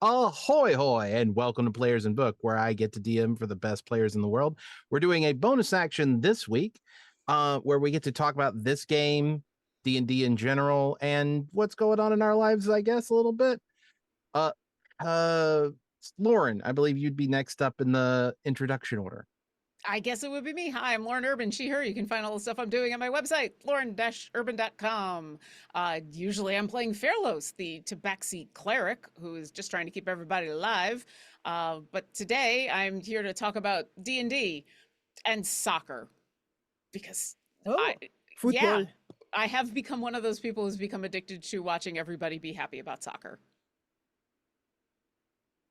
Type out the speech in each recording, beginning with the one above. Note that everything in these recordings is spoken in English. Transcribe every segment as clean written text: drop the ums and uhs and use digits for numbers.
Ahoy hoy, and welcome to Players in Book, where I get to DM for the best players in the world. We're doing a bonus action this week, where we get to talk about this game, D&D in general, and what's going on in our lives, I guess, a little bit. Uh, uh, Lauren, I believe you'd be next up in the introduction order. I guess it would be me. Hi, I'm Lauren Urban, she, her. You can find all the stuff I'm doing on my website, lauren-urban.com. Usually I'm playing Fairlos, the Tabaxi cleric, who is just trying to keep everybody alive. But today I'm here to talk about D&D and soccer. Because Oh, I, football. yeah, I have become one of those people who's become addicted to watching everybody be happy about soccer.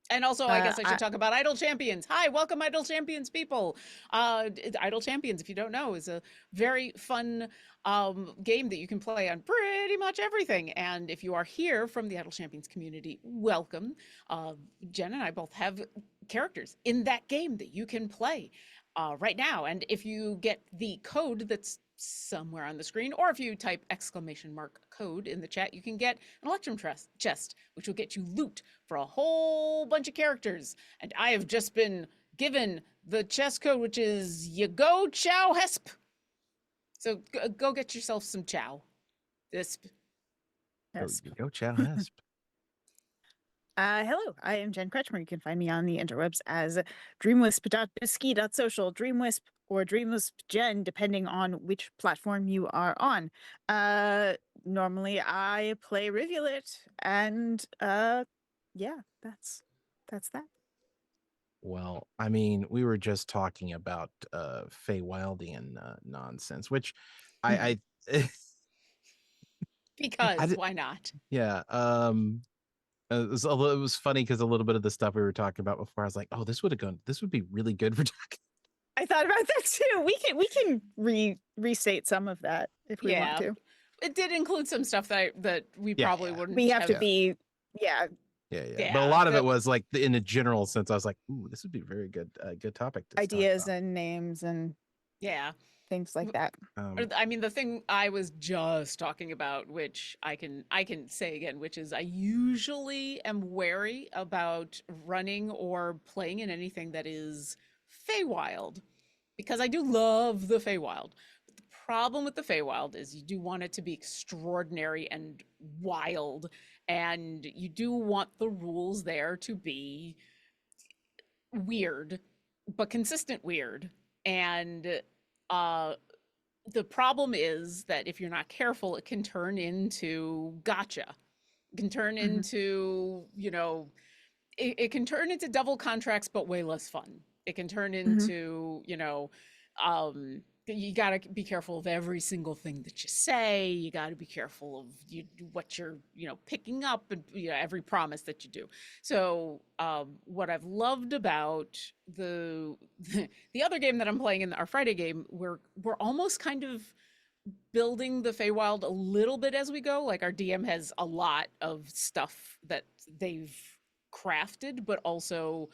And also, I guess I should talk about Idle Champions. Hi, welcome, Idle Champions people. Idle Champions, if you don't know, is a very fun game that you can play on pretty much everything. And if you are here from the Idle Champions community, welcome. Jen and I both have characters in that game that you can play right now. And if you get the code that's somewhere on the screen, or if you type !code in the chat, you can get an Electrum chest, which will get you loot for a whole bunch of characters. And I have just been given the chest code, which is you go chow hesp. So go get yourself some chow. Hesp. Go Chow Hesp. Hello, I am Jen Kretschmer. You can find me on the interwebs as dreamwisp.bisky.social, dreamwisp or dreamwisp Jen, depending on which platform you are on. Normally I play Rivulet, and yeah, that's that. Well, I mean, we were just talking about Feywildian nonsense, which I Because why not? yeah. It was funny because a little bit of the stuff we were talking about before, I was like, oh, this would be really good for talking. I thought about that too. We can restate some of that if we want to. It did include some stuff that we probably wouldn't. We have to be, yeah. But a lot of it was like in a general sense. I was like, ooh, this would be very good, good topic. To ideas and names and things like that. I mean, the thing I was just talking about, which I can say again, which is I usually am wary about running or playing in anything that is Feywild, because I do love the Feywild. But the problem with the Feywild is you do want it to be extraordinary and wild, and you do want the rules there to be weird, but consistent weird. And the problem is that if you're not careful, it can turn into gotcha. It can turn into, it can turn into double contracts, but way less fun. It can turn into, you got to be careful of every single thing that you say. You got to be careful of what you're, picking up, and every promise that you do. So what I've loved about the other game that I'm playing in our Friday game, we're almost kind of building the Feywild a little bit as we go. Like, our DM has a lot of stuff that they've crafted, but also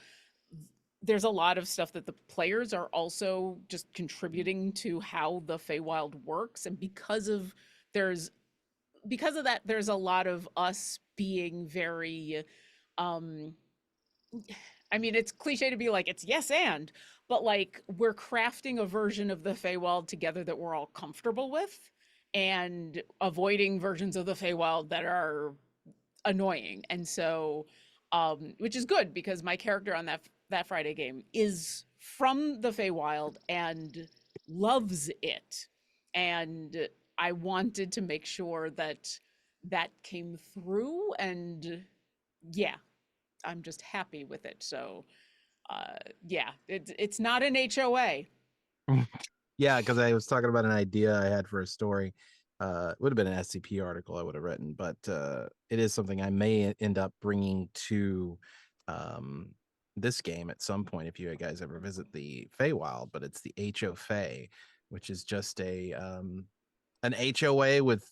there's a lot of stuff that the players are also just contributing to how the Feywild works. And because of that, there's a lot of us being very, I mean, it's cliche to be like, it's yes and, but like, we're crafting a version of the Feywild together that we're all comfortable with, and avoiding versions of the Feywild that are annoying. And so, which is good, because my character on that Friday game is from the Feywild and loves it. And I wanted to make sure that came through, and yeah, I'm just happy with it. So it's not an HOA. Yeah, because I was talking about an idea I had for a story. It would have been an SCP article I would have written, but it is something I may end up bringing to this game at some point if you guys ever visit the Feywild. But it's the HO Fey, which is just an HOA with,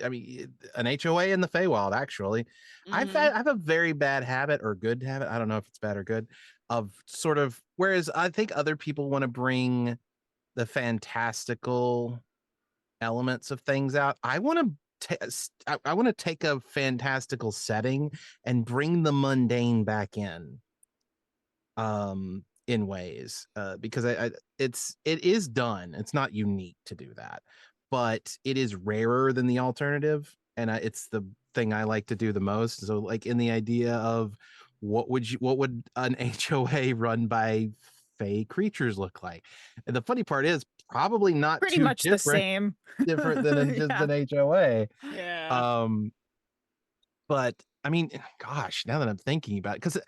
I mean, an HOA in the Feywild. Actually, I have a very bad habit, or good habit, I don't know if it's bad or good, of sort of, whereas I think other people want to bring the fantastical elements of things out, I want to I want to take a fantastical setting and bring the mundane back in ways, because it is done. It's not unique to do that, but it is rarer than the alternative, and it's the thing I like to do the most. So, like, in the idea of what would an HOA run by fey creatures look like? And the funny part is probably not Pretty too much the same. different than just Yeah. an HOA. Yeah. Um, but I mean, gosh, now that I'm thinking about it, because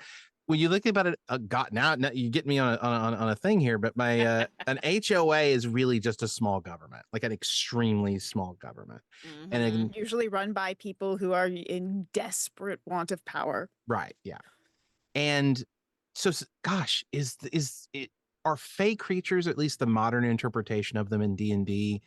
when you look about it, God, now you get me on a thing here. But my an HOA is really just a small government, like an extremely small government, and Mm-hmm. it, Usually run by people who are in desperate want of power. right, yeah, and so gosh, is it are fey creatures, at least the modern interpretation of them in D&D?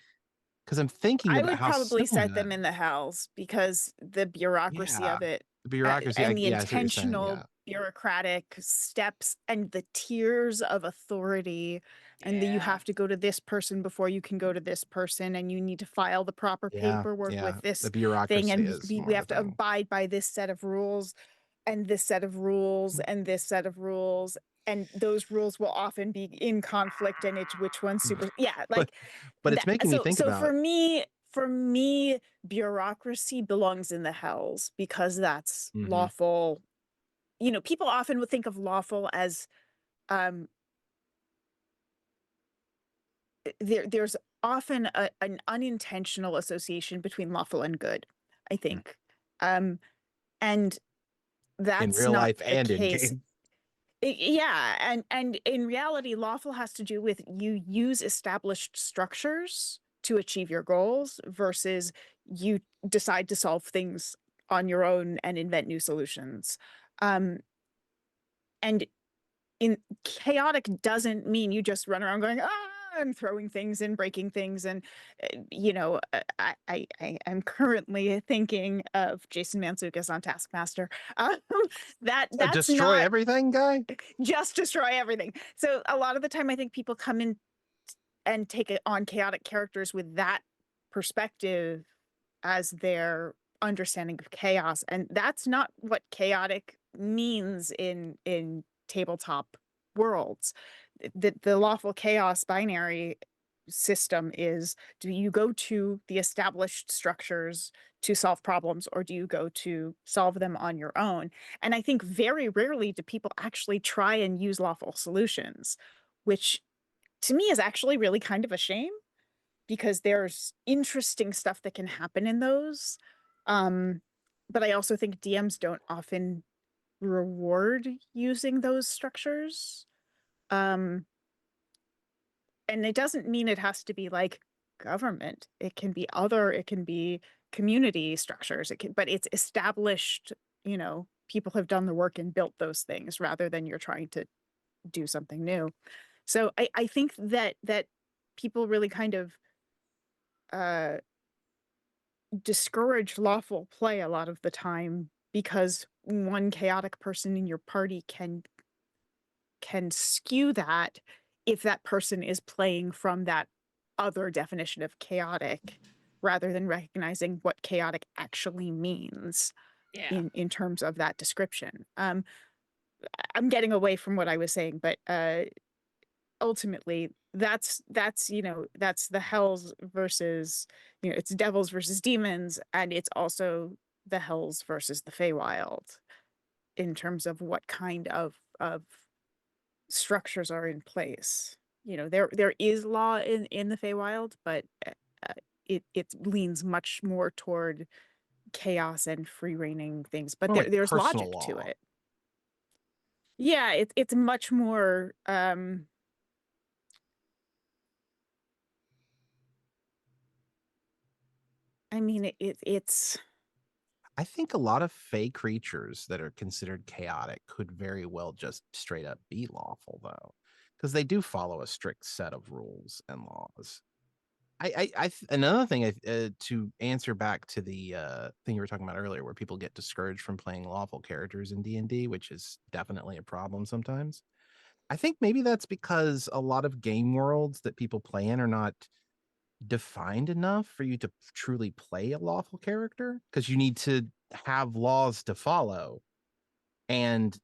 Because I'm thinking I about would how probably similar set that them in is. the hells because the bureaucracy Yeah, of it, the bureaucracy. and the Yeah, I see what you're saying. intentional Yeah, bureaucratic steps and the tiers of authority, and that you Yeah. have to go to this person before you can go to this person, and you need to file the proper yeah, paperwork yeah. with The this thing, bureaucracy and is we more of a have to thing. abide by this set of rules and this set of rules and this set of rules, and those rules will often be in conflict, and it's which one's super, yeah, but like but it's that. making me think So about, for me bureaucracy belongs in the hells because that's mhm, lawful. You know, people often would think of lawful as um there's often an unintentional association between lawful and good, I mm, think. And in that's real not life the and in case. game. Yeah, and in reality, lawful has to do with you use established structures to achieve your goals versus you decide to solve things on your own and invent new solutions. Um, and in chaotic doesn't mean you just run around going, and throwing things and breaking things. And I'm currently thinking of Jason Mantzoukas on Taskmaster. Um, A that's destroy not everything guy. just destroy everything. So a lot of the time, I think people come in and take it on chaotic characters with that perspective as their understanding of chaos, and that's not what chaotic means in tabletop worlds. The lawful chaos binary system is: do you go to the established structures to solve problems, or do you go to solve them on your own? And I think very rarely do people actually try and use lawful solutions, which to me is actually really kind of a shame because there's interesting stuff that can happen in those. Um, but I also think DMs don't often reward using those structures. Um, and it doesn't mean it has to be like government. It can be other, it can be community structures. But it's established, people have done the work and built those things rather than you're trying to do something new. So I think that people really kind of uh discourage lawful play a lot of the time because one chaotic person in your party can skew that if that person is playing from that other definition of chaotic rather than recognizing what chaotic actually means Yeah. in terms of that description. I'm getting away from what I was saying, but ultimately that's the hells versus, it's devils versus demons, and it's also the hells versus the Feywild in terms of what kind of structures are in place. There is law in the Feywild, but uh, it leans much more toward chaos and free reigning things, but More like there's personal logic to law. it. Yeah, it's much more I mean, it's I think a lot of fey creatures that are considered chaotic could very well just straight up be lawful, though, because they do follow a strict set of rules and laws. Another thing, to answer back to the thing you were talking about earlier, where people get discouraged from playing lawful characters in D&D, which is definitely a problem sometimes. I think maybe that's because a lot of game worlds that people play in are not defined enough for you to truly play a lawful character, because you need to have laws to follow. And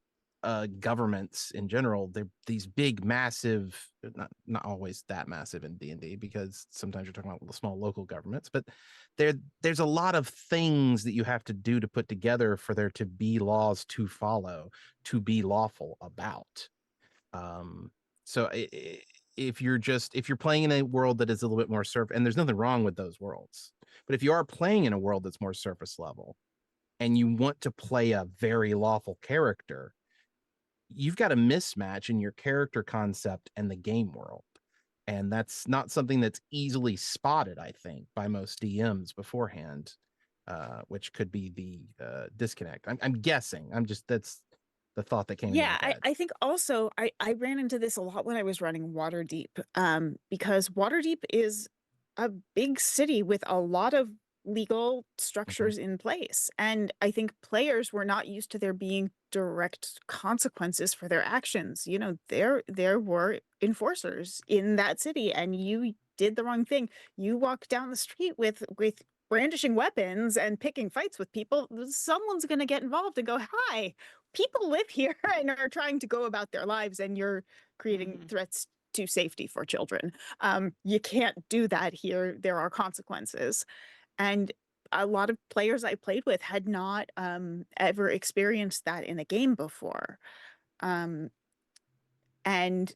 governments in general, they're these big massive, not always that massive in D&D, because sometimes you're talking about small local governments, but there's a lot of things that you have to do to put together for there to be laws to follow, to be lawful about. um so if you're playing in a world that is a little bit more surface, and there's nothing wrong with those worlds, but if you are playing in a world that's more surface level and you want to play a very lawful character, you've got a mismatch in your character concept and the game world. And that's not something that's easily spotted, I think, by most DMs beforehand, which could be the disconnect. I'm guessing. That's the thought that came into Yeah, my head. I think also I ran into this a lot when I was running Waterdeep, because Waterdeep is a big city with a lot of legal Mhm. structures in place. And I think players were not used to there being direct consequences for their actions. You know, there were enforcers in that city, and you did the wrong thing. You walk down the street with brandishing weapons and picking fights with people, someone's going to get involved and go, "Hi, people live here and are trying to go about their lives, and you're creating Mhm. threats to safety for children. You can't do that here. There are consequences." And a lot of players I played with had not ever experienced that in a game before, um, and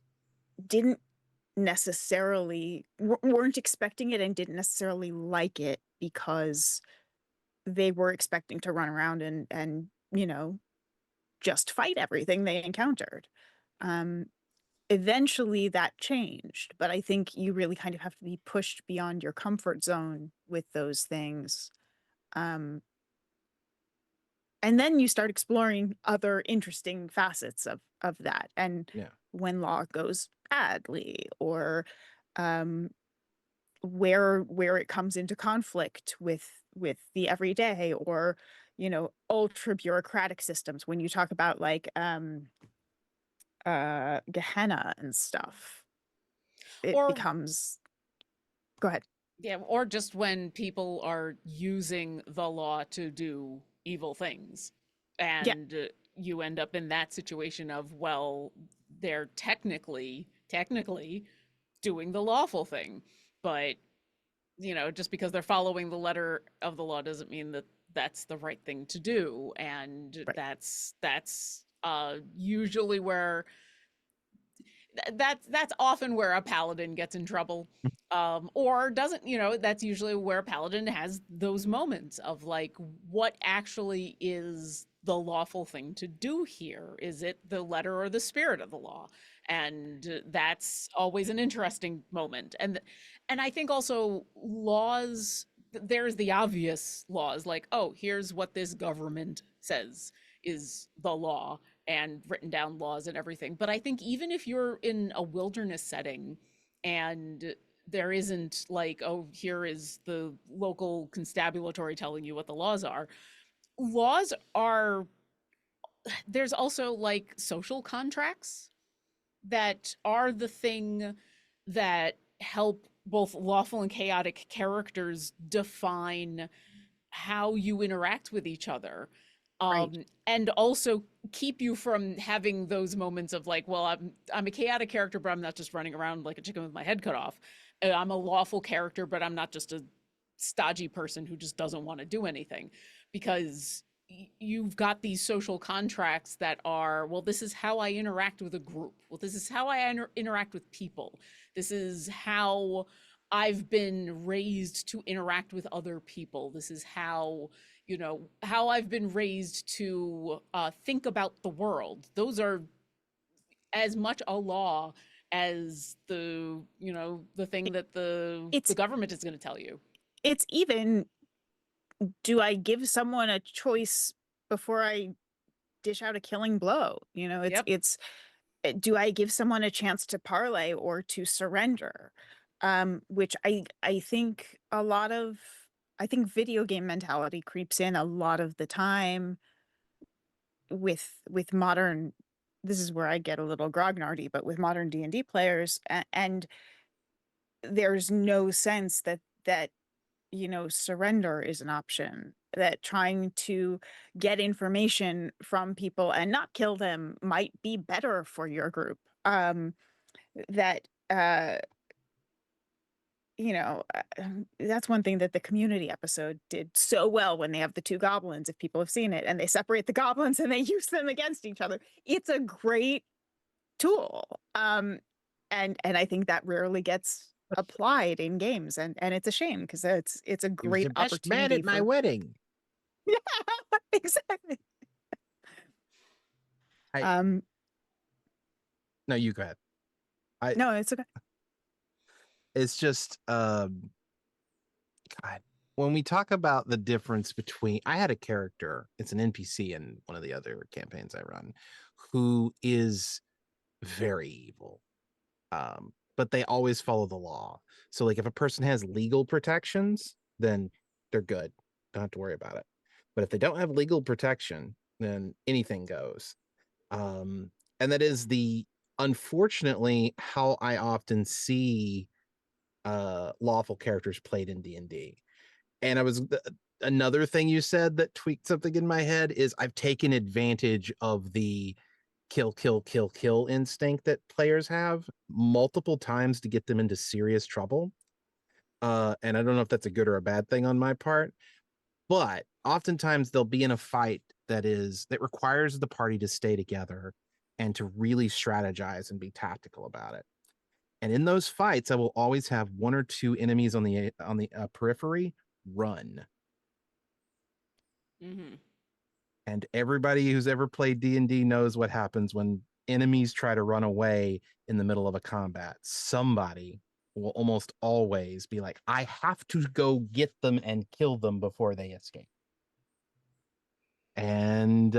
didn't necessarily weren't expecting it and didn't necessarily like it, because they were expecting to run around and just fight everything they encountered. Um, Eventually that changed, but I think you really kind of have to be pushed beyond your comfort zone with those things. Um, and then you start exploring other interesting facets of that. And Yeah. when law goes badly, or um, where it comes into conflict with the everyday, or ultra bureaucratic systems. When you talk about like Gehenna and stuff, it Or becomes. Go ahead. yeah, or just when people are using the law to do evil things, Yeah, and you end up in that situation of, well, they're technically doing the lawful thing, but just because they're following the letter of the law doesn't mean that that's the right thing to do. And right. that's usually where that's often where a paladin gets in trouble, or doesn't. That's usually where a paladin has those moments of like, what actually is the lawful thing to do here? Is it the letter or the spirit of the law? And that's always an interesting moment. And I think also laws, there's the obvious laws, like, oh, here's what this government says is the law, and written down laws and everything. But I think even if you're in a wilderness setting and there isn't like, oh, here is the local constabulary telling you what the laws are, there's also like social contracts that are the thing that help both lawful and chaotic characters define how you interact with each other, Right. and also keep you from having those moments of like, well, I'm a chaotic character, but I'm not just running around like a chicken with my head cut off. I'm a lawful character, but I'm not just a stodgy person who just doesn't want to do anything, because you've got these social contracts that are, well, this is how I interact with a group, well, this is how I interact with people, this is how I've been raised to interact with other people, this is how I've been raised to think about the world. Those are as much a law as the thing that the It's government is going to tell you. it's even, do I give someone a choice before I dish out a killing blow? Yep. Do I give someone a chance to parlay or to surrender? Which I think I think video game mentality creeps in a lot of the time with modern. This is where I get a little grognardy, but with modern D&D players, and there's no sense that surrender is an option, that trying to get information from people and not kill them might be better for your group. That that's one thing that the community episode did so well when they have the two goblins, if people have seen it, and they separate the goblins and they use them against each other. It's a great tool. And I think that rarely gets applied in games, and it's a shame because it's a He was great the best man opportunity at my for wedding. yeah, exactly. I Um, no, you go ahead. I no, it's okay. It's just God, when we talk about the difference between, I had a character, it's an NPC in one of the other campaigns I run, who is very evil. But they always follow the law. So like if a person has legal protections, then they're good. Don't have to worry about it. But if they don't have legal protection, then anything goes. And that is the unfortunately how I often see lawful characters played in D&D. And I was another thing you said that tweaked something in my head is I've taken advantage of the kill, kill, kill, kill instinct that players have multiple times to get them into serious trouble. And I don't know if that's a good or a bad thing on my part, but oftentimes they'll be in a fight that requires the party to stay together and to really strategize and be tactical about it. And in those fights, I will always have one or two enemies on the periphery run. Mm-hmm. And everybody who's ever played D&D knows what happens when enemies try to run away in the middle of a combat. Somebody will almost always be like, I have to go get them and kill them before they escape. And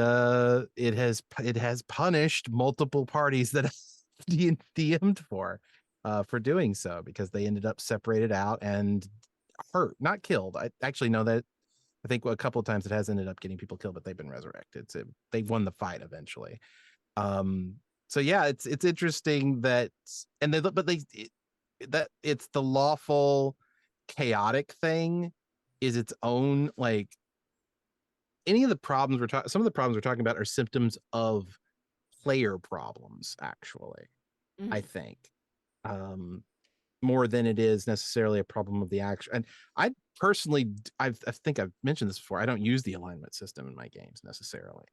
it has punished multiple parties that DM'd for doing so, because they ended up separated out and hurt, not killed. I actually know that I think a couple of times it has ended up getting people killed, but they've been resurrected. So they won the fight eventually. Um, so yeah, it's interesting that, and they but they that it's the lawful chaotic thing is its own, like, any of the problems some of the problems we're talking about are symptoms of player problems, actually. I Mm-hmm. think. More than it is necessarily a problem of the action. And I personally, I think I've mentioned this before. I don't use the alignment system in my games necessarily.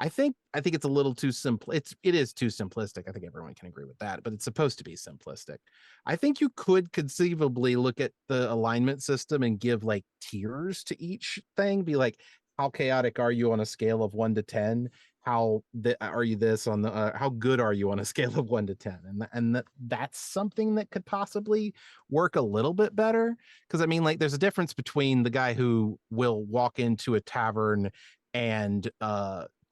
I think it's a little too simple. It is too simplistic. I think everyone can agree with that, but it's supposed to be simplistic. I think you could conceivably look at the alignment system and give like tiers to each thing. Be like, how chaotic are you on a scale of 1 to 10? Are you this on the how good are you on a scale of 1 to 10? That's something that could possibly work a little bit better. Because I mean, like, there's a difference between the guy who will walk into a tavern and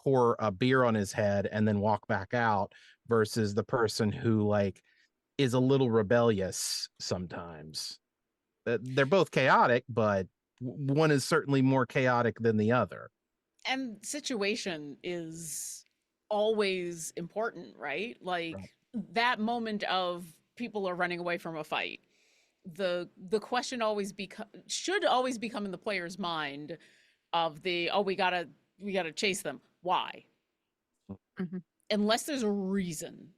pour a beer on his head and then walk back out, versus the person who like is a little rebellious sometimes. They're both chaotic, but one is certainly more chaotic than the other. And situation is always important, right? Like Right. that moment of people are running away from a fight. The question should always become in the player's mind of the, oh, we gotta chase them. Why? Mhm. Unless there's a reason,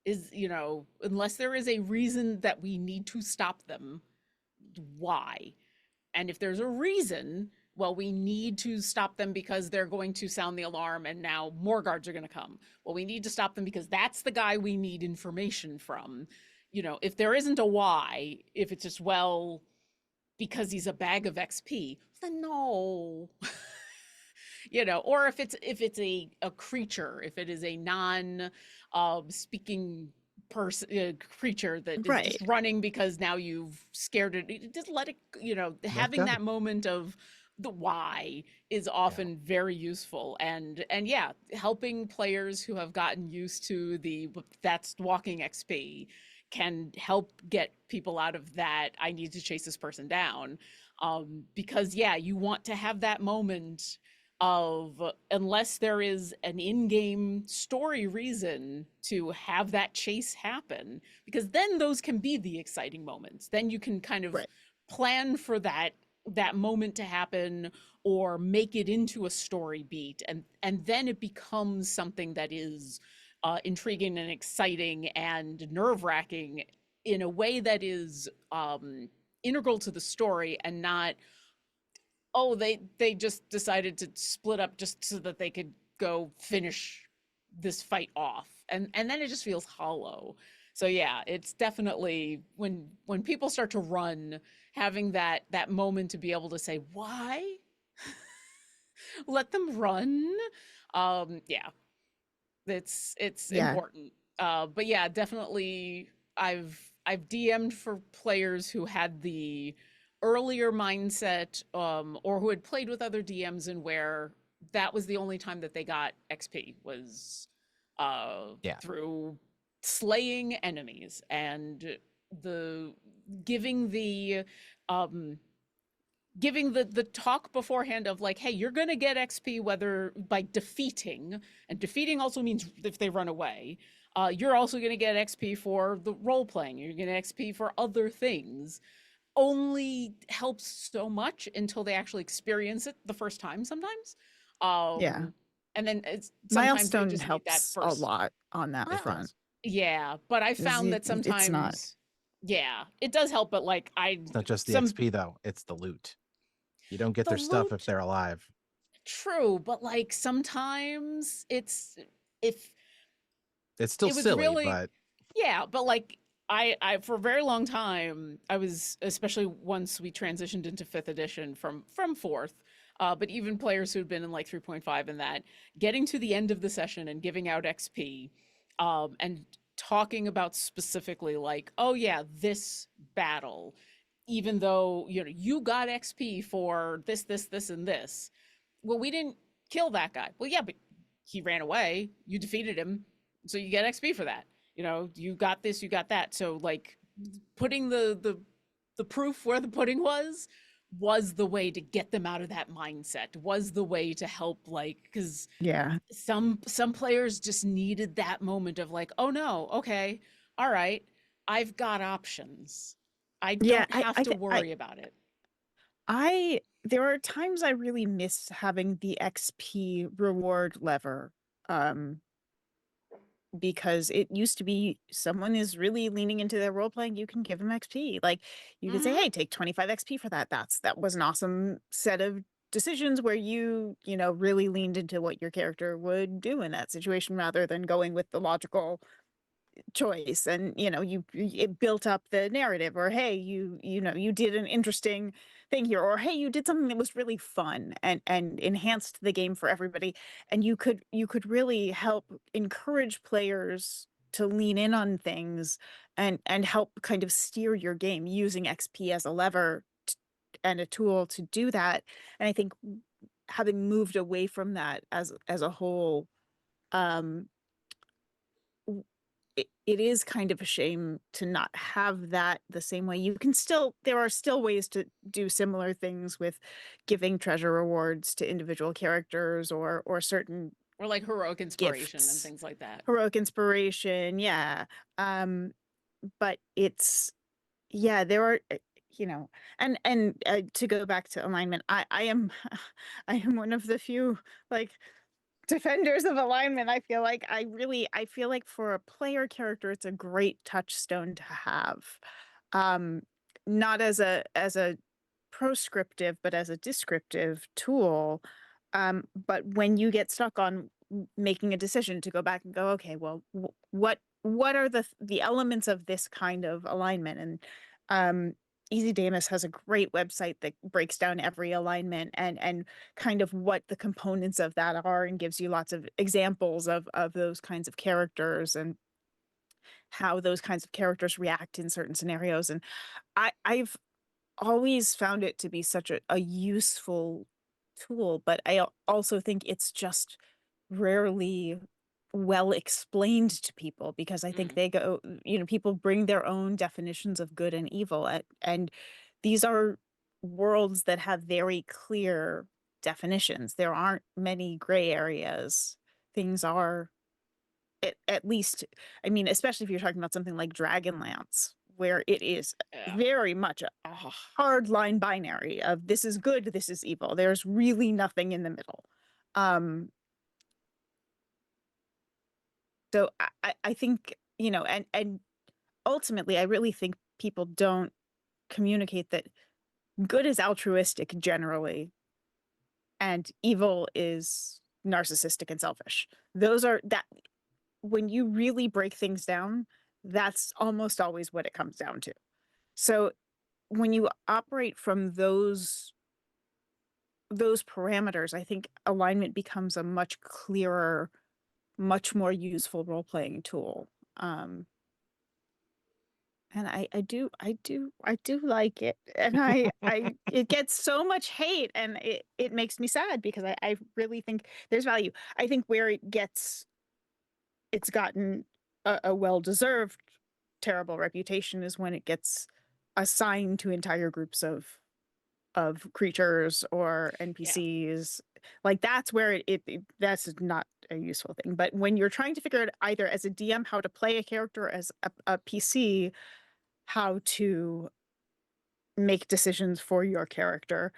unless there is a reason that we need to stop them, why? And if there's a reason, well, we need to stop them because they're going to sound the alarm and now more guards are going to come. Well, we need to stop them because that's the guy we need information from. If there isn't a why, if it's just, well, because he's a bag of XP, then no. Or if it's a creature, if it is a non speaking person creature that is just Right. running because now you've scared it, just let it, Let having go. that moment of the why is Yeah. often very useful. And yeah, helping players who have gotten used to that's walking XP can help get people out of that, I need to chase this person down. Because yeah, you want to have that moment of unless there is an in-game story reason to have that chase happen, because then those can be the exciting moments. Then you can kind of Right. plan for that moment to happen or make it into a story beat, and then it becomes something that is intriguing and exciting and nerve-wracking in a way that is integral to the story, and not, oh, they just decided to split up just so that they could go finish this fight off, and then it just feels hollow. So yeah, it's definitely when people start to run, having that moment to be able to say why, let them run. Yeah, it's Yeah. important. But yeah, definitely I've DM'd for players who had the earlier mindset, or who had played with other DMs, and where that was the only time that they got XP was Yeah. through slaying enemies, and the giving the um giving the talk beforehand of like, hey, you're going to get XP whether by defeating, and defeating also means if they run away. You're also going to get XP for the role playing. You're going to XP for other things. Only helps so much until they actually experience it the first time sometimes. Yeah. And then sometimes they Milestone just need that helps a first. lot on that It front. does. Yeah, but I 'Cause found that it's not. sometimes, yeah, it does help, but like It's not just the some XP though; it's the loot. You don't get the their stuff if loot. they're alive. True, but like sometimes it's, if It's still it was silly, really, but yeah, but like I for a very long time I was, especially once we transitioned into 5th edition from 4th, but even players who'd been in like 3.5 and that, getting to the end of the session and giving out XP, and talking about specifically like, oh yeah, this battle, even though you got XP for this and this. Well, we didn't kill that guy. Well, yeah, but he ran away. You defeated him, so you get XP for that. You got this, you got that. So like putting the proof where the pudding was the way to get them out of that mindset. Was the way to help, like, because Yeah. some players just needed that moment of like, oh no, okay, all right, I've got options. I Yeah. don't have to worry about it. There are times I really miss having the XP reward lever. Um, because it used to be someone is really leaning into their role playing, you can give them XP. Like you could say, Mm-hmm. hey, take 25 XP for that. That was an awesome set of decisions where really leaned into what your character would do in that situation rather than going with the logical choice. And it built up the narrative, or hey, you did an interesting thing here, or hey, you did something that was really fun and enhanced the game for everybody. And you could really help encourage players to lean in on things and help kind of steer your game using XP as a lever and a tool to do that. And I think having moved away from that as a whole, um it is kind of a shame to not have that the same way. There are still ways to do similar things with giving treasure rewards to individual characters or certain Or like heroic inspiration and gifts, things like that. heroic inspiration. Yeah. Um, but yeah, there are, to go back to alignment, I am, I am one of the few, like, defenders of alignment. I feel like for a player character, it's a great touchstone to have. Um, Not as a proscriptive, but as a descriptive tool. But when you get stuck on making a decision to go back and go, okay, well, what are the elements of this kind of alignment? And Easy Damus has a great website that breaks down every alignment and kind of what the components of that are, and gives you lots of examples of those kinds of characters and how those kinds of characters react in certain scenarios. And I've always found it to be such a useful tool, but also think it's just rarely well explained to people, because I think Mm. people bring their own definitions of good and evil and these are worlds that have very clear definitions. There aren't many gray areas. Things are at least, I mean, especially if you're talking about something like Dragonlance, where it is Yeah. very much a hard line binary of this is good, this is evil. There's really nothing in the middle. Um, so I think, you know, and ultimately, I really think people don't communicate that good is altruistic generally, and evil is narcissistic and selfish. Those are that when you really break things down, that's almost always what it comes down to. So when you operate from those parameters, I think alignment becomes a much clearer, much more useful role-playing tool. And I do like it. And it gets so much hate, and it makes me sad because I really think there's value. I think where it's gotten a well-deserved terrible reputation is when it gets assigned to entire groups of creatures or Yeah. NPCs. Like that's where that's not a useful thing. But when you're trying to figure out either as a DM how to play a character, as a PC, how to make decisions for your character,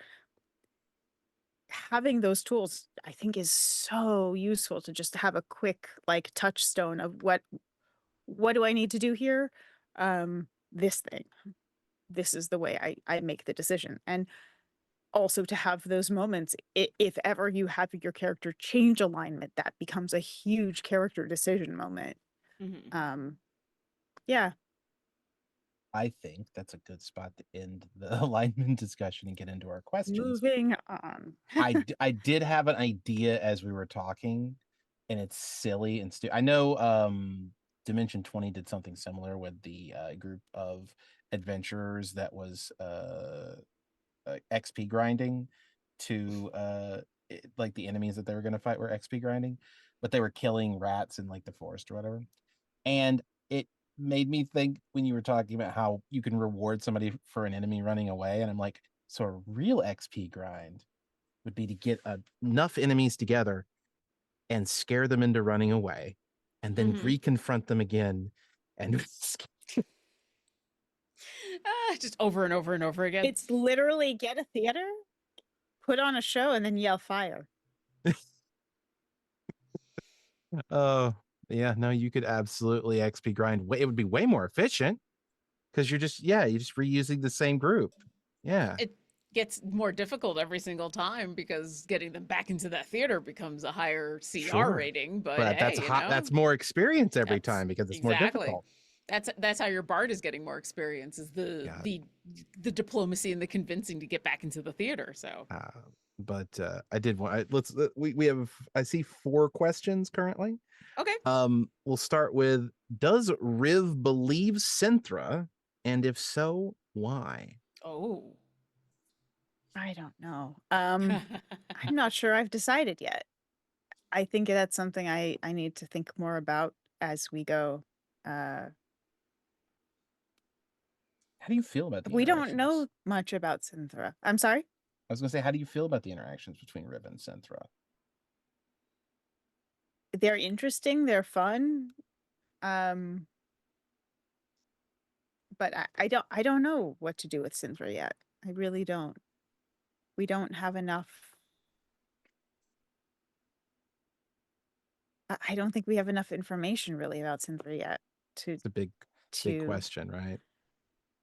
having those tools I think is so useful to just have a quick like touchstone of what do I need to do here? This thing. This is the way I make the decision. And also to have those moments, if ever you have your character change alignment, that becomes a huge character decision moment. Mhm. Um, yeah. I think that's a good spot to end the alignment discussion and get into our questions. Moving on. I did have an idea as we were talking, and it's silly and I know Dimension 20 did something similar with the group of adventurers that was XP grinding to like the enemies that they were going to fight were XP grinding, but they were killing rats in like the forest or whatever. And it made me think when you were talking about how you can reward somebody for an enemy running away, and I'm like, so a real XP grind would be to get enough enemies together and scare them into running away, and then Mhm. reconfront them again, and Just over and over and over again. It's literally get a theater, put on a show, and then yell fire. oh yeah, no, you could absolutely XP grind. It would be way more efficient because you're just reusing the same group. Yeah, It gets more difficult every single time because getting them back into that theater becomes a higher CR sure, rating. But but that's hey, hot. That's more experience every that's time because it's more exactly difficult. that's how your bard is getting more experience, is Yeah. the diplomacy and the convincing to get back into the theater. So But I did want we have I see 4 questions currently. okay. We'll start with, does Riv believe Synthra, and if so, why? Oh. I don't know. I'm not sure I've decided yet. I think that's something I need to think more about as we go. Uh, How do you feel about the we don't interactions? know much about Synthra. I'm sorry? I was gonna say, how do you feel about the interactions between Riv and Synthra? They're interesting, they're fun. Um, but I don't know what to do with Synthra yet. I really don't. We don't have enough. I don't think we have enough information really about Synthra yet to It's a big to question, right?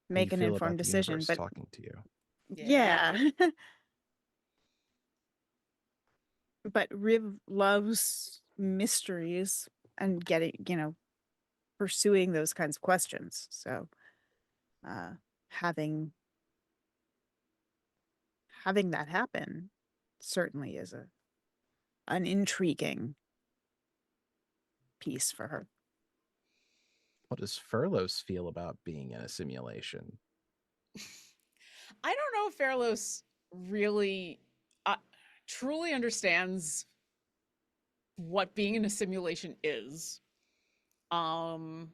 How you make an feel about informed the decision. universe But talking to you? Yeah. yeah. But Riv loves mysteries and getting, pursuing those kinds of questions. So uh having having that happen certainly is an intriguing piece for her. What does Furlos feel about being in a simulation? I don't know if Fairlos really uh, truly understands what being in a simulation is. Um,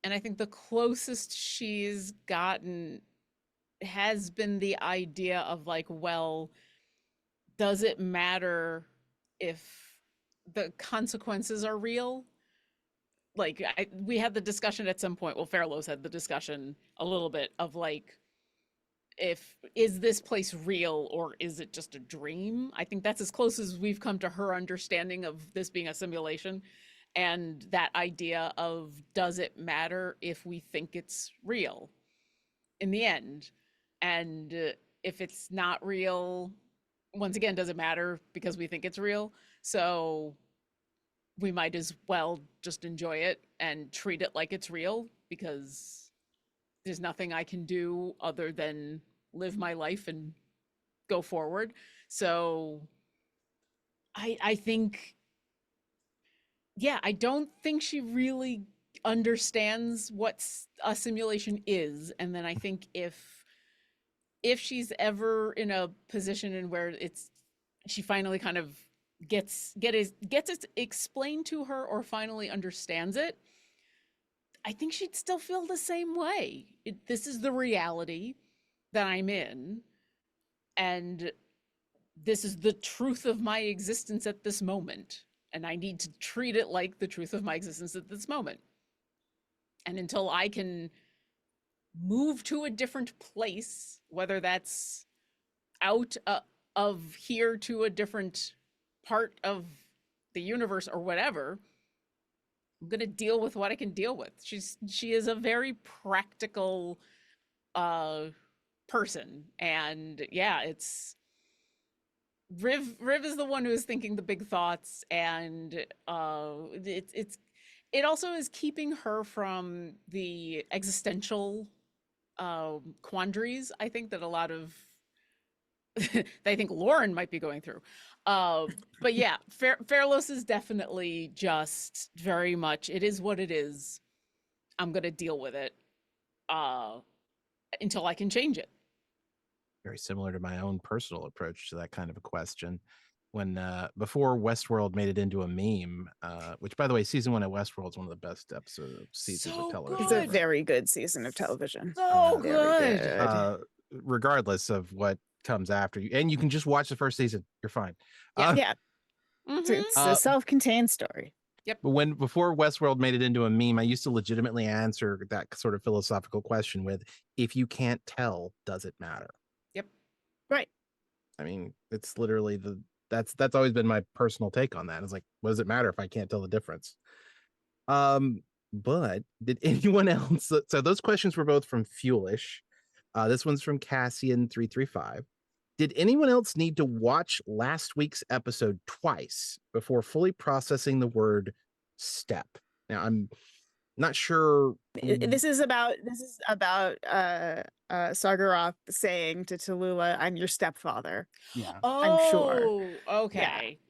and I think the closest she's gotten has been the idea of like, well, does it matter if the consequences are real? Like we had the discussion at some point. Well, Fairlow's had the discussion a little bit of like, if is this place real or is it just a dream? I think that's as close as we've come to her understanding of this being a simulation, and that idea of, does it matter if we think it's real in the end? And if it's not real, once again, does it matter because we think it's real? So we might as well just enjoy it and treat it like it's real, because there's nothing I can do other than live my life and go forward. So I think, yeah, I don't think she really understands what a simulation is. And then I think if she's ever in a position in where she finally kind of gets it explained to her or finally understands it, I think she'd still feel the same way. This is the reality that I'm in, and this is the truth of my existence at this moment, and I need to treat it like the truth of my existence at this moment. And until I can move to a different place, whether that's out of here to a different part of the universe or whatever, I'm going to deal with what I can deal with. She is a very practical person, and yeah, it's Riv is the one who is thinking the big thoughts, and it also is keeping her from the existential quandaries, I think, that a lot of I think Lauren might be going through. But yeah, Fairlos is definitely just very much, it is what it is. I'm gonna deal with it until I can change it. Very similar to my own personal approach to that kind of a question. When before Westworld made it into a meme, which, by the way, season 1 of Westworld is one of the best seasons of television. It's a Good. very good season of television. So Very good. Regardless of what comes after you, and you can just watch the first season, you're fine. Yeah. Yeah. It's a self-contained story. Yep. But before Westworld made it into a meme, I used to legitimately answer that sort of philosophical question with, if you can't tell, does it matter? Yep. Right. I mean, it's literally that's always been my personal take on that. It's like, what does it matter if I can't tell the difference? But did anyone else? So those questions were both from Fuelish. This one's from Cassian335. Did anyone else need to watch last week's episode twice before fully processing the word step? Now, I'm not sure. This is about Sargaroth saying to Tallulah, "I'm your stepfather." Yeah. I'm sure. Okay.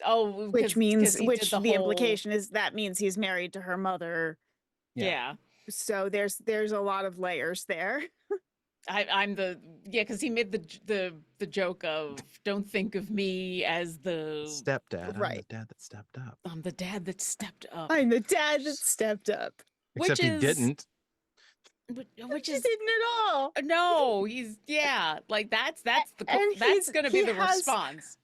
Oh, Which means, which the whole implication is that means he's married to her mother. Yeah. So there's a lot of layers there. I'm because he made the joke of, don't think of me as the stepdad. Right. I'm the dad that stepped up. I'm the dad that stepped up. I'm the dad that stepped up. Except he didn't. Which He is didn't at all. No, he's like that's gonna be the response.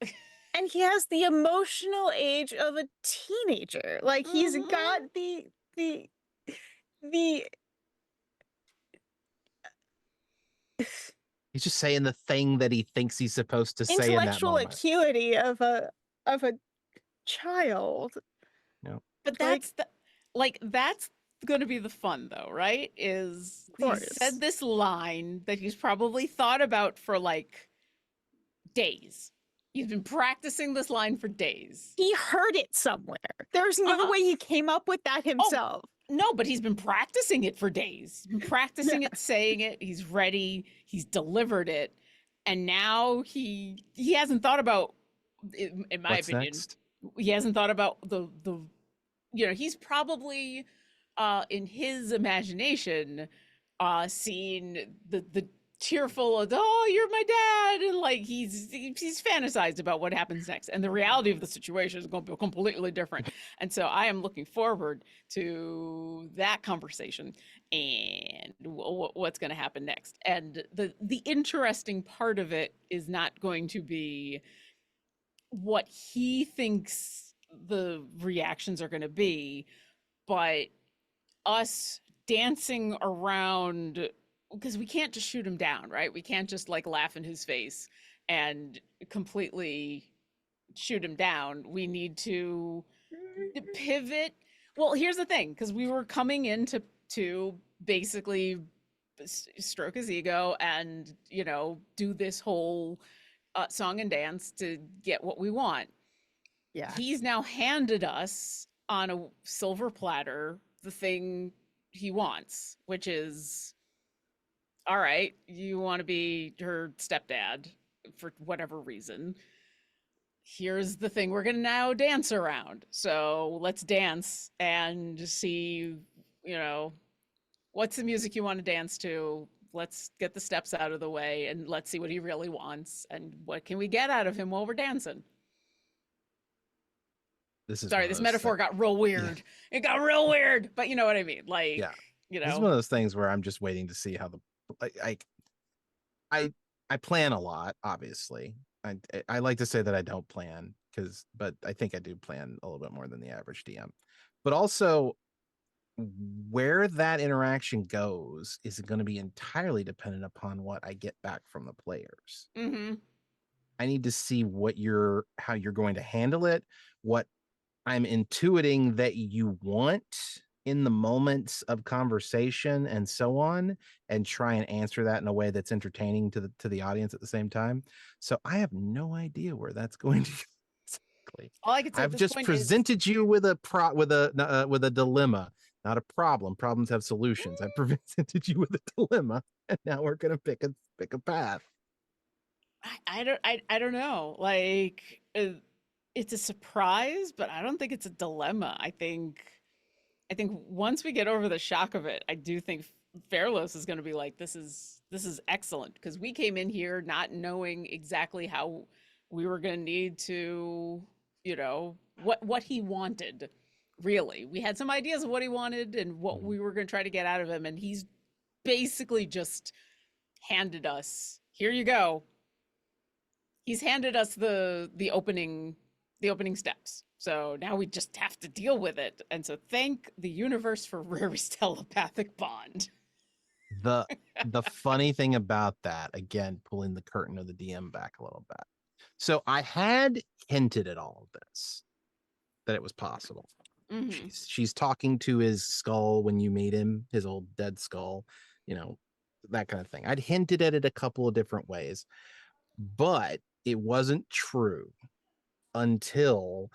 And he has the emotional age of a teenager. Like he's got the he's just saying the thing that he thinks he's supposed to say in that intellectual moment. acuity of a child. No. But that's that's going to be the fun, though, right? Is he said this line that he's probably thought about for like days. He's been practicing this line for days. He heard it somewhere. There's no way he came up with that himself. No, but he's been practicing it for days. He's been practicing it, saying it. He's ready. He's delivered it. And now he hasn't thought about, in my What's opinion, next? He hasn't thought about the he's probably in his imagination seen the tearful, oh, you're my dad, and like he's fantasized about what happens next, and the reality of the situation is going to be completely different. And so I am looking forward to that conversation, and we'll what's going to happen next. And the interesting part of it is not going to be what he thinks the reactions are going to be, but us dancing around, because we can't just shoot him down, right? We can't just like laugh in his face and completely shoot him down. We need to pivot. Well, here's the thing, because we were coming in to basically stroke his ego and, you know, do this whole song and dance to get what we want. Yeah. He's now handed us on a silver platter the thing he wants, which is, all right, you want to be her stepdad for whatever reason. Here's the thing we're going to now dance around. So let's dance and see, you know, what's the music you want to dance to? Let's get the steps out of the way and let's see what he really wants and what can we get out of him while we're dancing. This is Sorry, this metaphor got real weird. Yeah. It got real weird, but you know what I mean. Like, yeah, you know, this is one of those things where I'm just waiting to see how I plan a lot. Obviously, I like to say that I don't plan but I think I do plan a little bit more than the average DM. But also, where that interaction goes is going to be entirely dependent upon what I get back from the players. mm-hmm. I need to see how you're going to handle it, what I'm intuiting that you want in the moments of conversation and so on, and try and answer that in a way that's entertaining to the audience at the same time. So I have no idea where that's going to go. Exactly. All I can say I've just presented you with a dilemma, not a problem. Problems have solutions. I presented you with a dilemma, and now we're gonna pick a path. I don't know. Like, it's a surprise, but I don't think it's a dilemma. I think once we get over the shock of it, I do think Fairlos is going to be like, this is excellent, because we came in here not knowing exactly how we were going to need to, you know, what he wanted. Really, we had some ideas of what he wanted and what we were going to try to get out of him, and he's basically just handed us, here you go. He's handed us the opening steps. So now we just have to deal with it. And so thank the universe for Rory's telepathic bond. The funny thing about that, again, pulling the curtain of the DM back a little bit. So I had hinted at all of this, that it was possible. Mm-hmm. She's talking to his skull when you meet him, his old dead skull, you know, that kind of thing. I'd hinted at it a couple of different ways, but it wasn't true until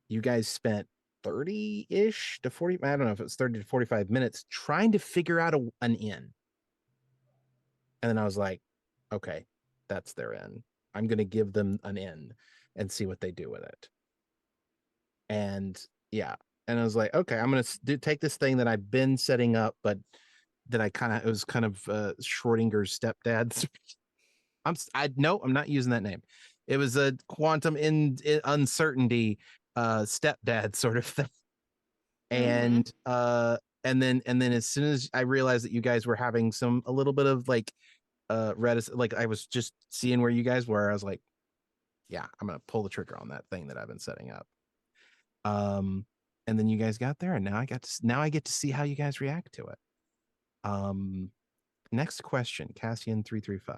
you guys spent 30-ish to 40, I don't know if it's 30 to 45 minutes trying to figure out an in. And then I was like, okay, that's their in. I'm going to give them an in and see what they do with it. And yeah, and I was like, okay, I'm going to take this thing that I've been setting up, but that it was kind of Schrodinger's stepdad's. I'm not using that name. It was a quantum in uncertainty stepdad sort of thing. And and then as soon as I realized that you guys were having a little bit of like reticence, like I was just seeing where you guys were, I was like, yeah, I'm gonna pull the trigger on that thing that I've been setting up. And then you guys got there, and now I get to see how you guys react to it. Next question, Cassian 335.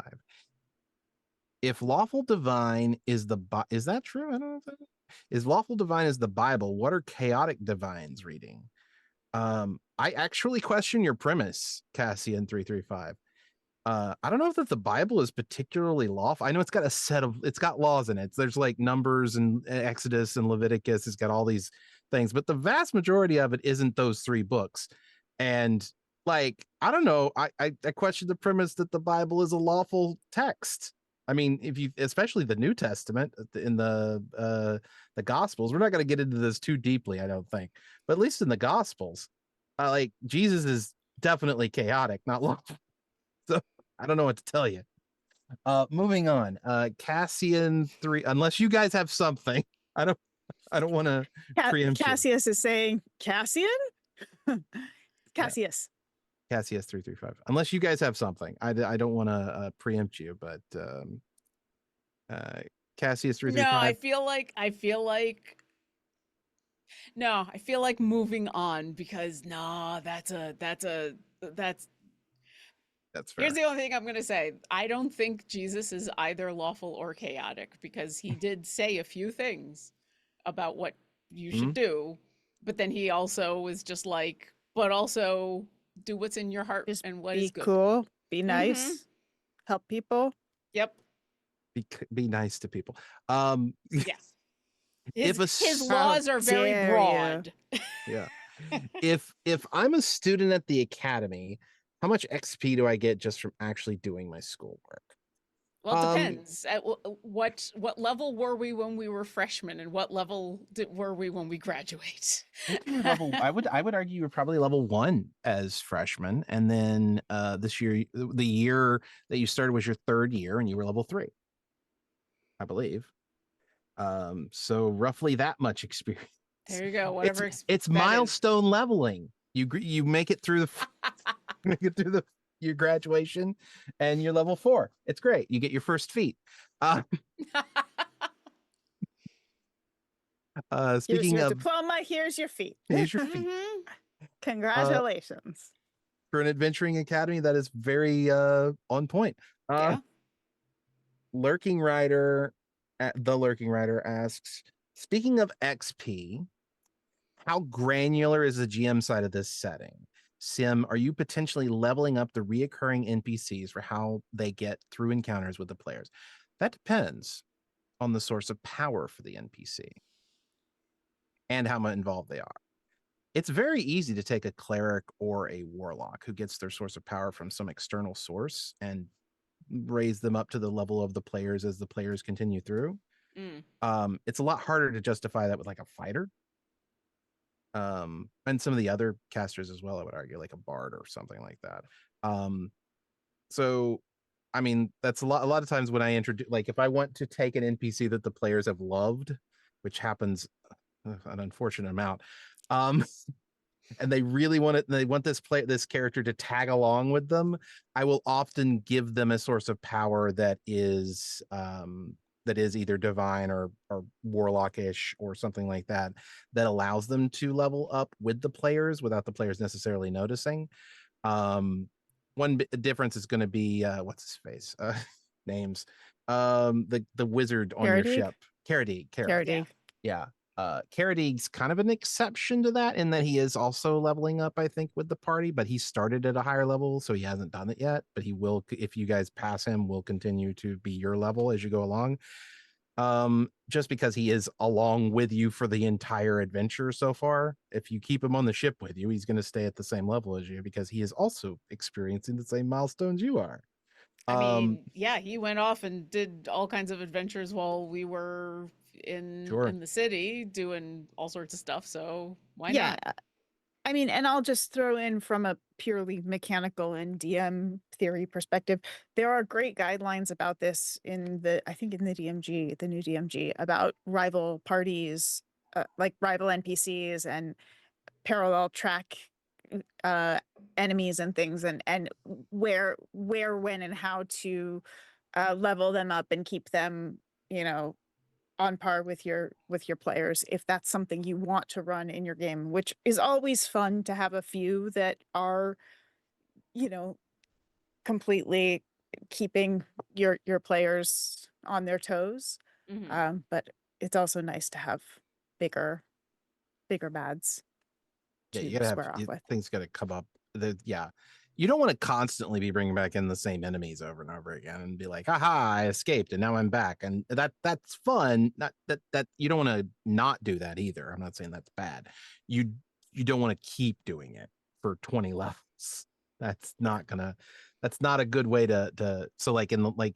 If lawful divine is is that true? I don't know if that is lawful divine is the Bible. What are chaotic divines reading? I actually question your premise, Cassian 335. I don't know if that the Bible is particularly lawful. I know it's got laws in it. There's like Numbers and Exodus and Leviticus. It's got all these things, but the vast majority of it isn't those three books. And like, I don't know. I question the premise that the Bible is a lawful text. I mean, especially the New Testament in the Gospels, we're not going to get into this too deeply, I don't think, but at least in the Gospels, like Jesus is definitely chaotic, not lawful. So I don't know what to tell you. Moving on. Cassian 3, unless you guys have something. I don't want to preempt Cassius is saying, Cassian? Cassius. Cassius 335. Unless you guys have something, I don't want to preempt you, but Cassius No, 335. I feel like moving on because that's That's here's fair. the only thing I'm going to say. I don't think Jesus is either lawful or chaotic because he did say a few things about what you Mhm. should do, but then he also was just like, but also do what's in your heart Just and what is be good. cool, be Mm-hmm. nice, help people. Yep. Be nice to people. Um, Yes. if a His How laws are very dare you? broad. yeah, if I'm a student at the academy, how much XP do I get just from actually doing my schoolwork? Well, it depends. At what level were we when we were freshmen, and what level were we when we graduate? I think you were level. I would argue you were probably level 1 as freshmen, and then this year, the year that you started was your 3rd year, and you were level 3, I believe. So roughly that much experience. There you go. It's Whatever it's that is. milestone leveling. You make it through the make it through the your graduation, and you're level 4. It's great. You get your first feat. Uh, Here's speaking your of, diploma. Here's your feet. here's your feat. Mhm. Uh, Congratulations. for an adventuring academy, that is very on point. Uh, Yeah. Lurking Rider, the Lurking Rider asks, speaking of XP, how granular is the GM side of this setting? Sim, are you potentially leveling up the reoccurring NPCs for how they get through encounters with the players? That depends on the source of power for the NPC and how much involved they are. It's very easy to take a cleric or a warlock who gets their source of power from some external source and raise them up to the level of the players as the players continue through. Mm. It's a lot harder to justify that with like a fighter, and some of the other casters as well, I would argue, like a bard or something like that. So I mean, that's a lot of times when I introduce, like, if I want to take an NPC that the players have loved, which happens an unfortunate amount, um and they really want it, they want this character to tag along with them, I will often give them a source of power that is either divine or warlockish or something like that, that allows them to level up with the players without the players necessarily noticing. um One difference is going to be what's his face, names, the wizard on your Charity. ship, Carity. Charity. Yeah. Carity's kind of an exception to that in that he is also leveling up, I think, with the party, but he started at a higher level, so he hasn't done it yet. But he will, if you guys pass him, will continue to be your level as you go along. Just because he is along with you for the entire adventure so far. If you keep him on the ship with you, he's going to stay at the same level as you because he is also experiencing the same milestones you are. I Um, mean, yeah, he went off and did all kinds of adventures while we were sure. in the city doing all sorts of stuff, so why Yeah. not? I mean, and I'll just throw in from a purely mechanical and DM theory perspective, there are great guidelines about this in I think in the DMG, the new DMG, about rival parties, like rival NPCs and parallel track uh enemies and things, and where when and how to level them up and keep them, you know, on par with your players if that's something you want to run in your game, which is always fun to have a few that are, you know, completely keeping your players on their toes. Hmm. But it's also nice to have bigger bads Yeah, you to gotta have square off with. things got to come up. Yeah, you don't want to constantly be bringing back in the same enemies over and over again and be like, "Haha, I escaped and now I'm back," and that's fun. Not that you don't want to not do that either. I'm not saying that's bad. You you don't want to keep doing it for 20 levels. That's not gonna. That's not a good way to. So like in the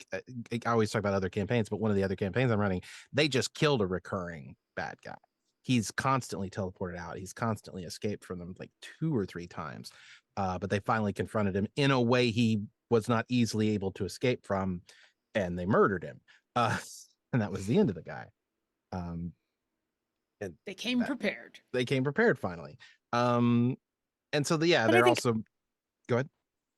I always talk about other campaigns, but one of the other campaigns I'm running, they just killed a recurring bad guy. He's constantly teleported out. He's constantly escaped from them like 2 or 3 times. But they finally confronted him in a way he was not easily able to escape from, and they murdered him. Uh, and that was the end of the guy. Um, and They came that prepared. they came prepared finally. Um, and so yeah, But I they're think also Go ahead.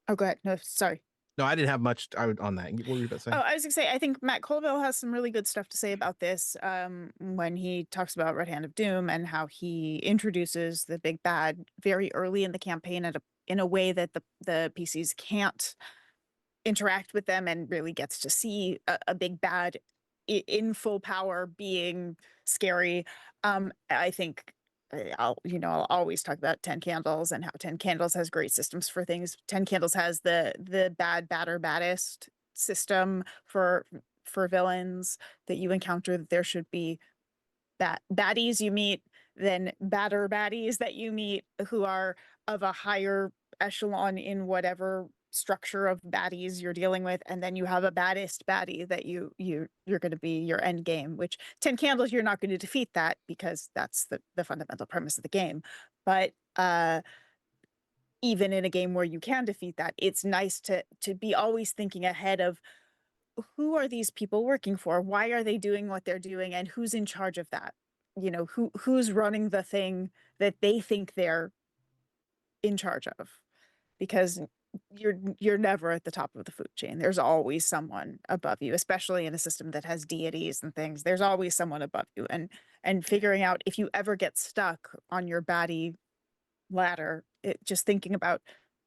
Oh, go ahead. No, sorry. No, I didn't have much on that. What were you about to say? Oh, I was gonna say, I think Matt Colville has some really good stuff to say about this when he talks about Red Hand of Doom and how he introduces the big bad very early in the campaign in a way that the PCs can't interact with them, and really gets to see a big bad in full power being scary. I think I'll always talk about 10 Candles and how 10 Candles has great systems for things. 10 Candles has the bad, badder, baddest system for villains that you encounter. That there should be baddies you meet, then badder baddies that you meet who are of a higher echelon in whatever structure of baddies you're dealing with, and then you have a baddest baddie that you're going to be your end game. Which 10 Candles, you're not going to defeat that because that's the fundamental premise of the game. But even in a game where you can defeat that, it's nice to be always thinking ahead of who are these people working for, why are they doing what they're doing, and who's in charge of that. Who's running the thing that they think they're in charge of, because you're never at the top of the food chain. There's always someone above you, especially in a system that has deities and things. There's always someone above you, and figuring out if you ever get stuck on your baddie ladder, just thinking about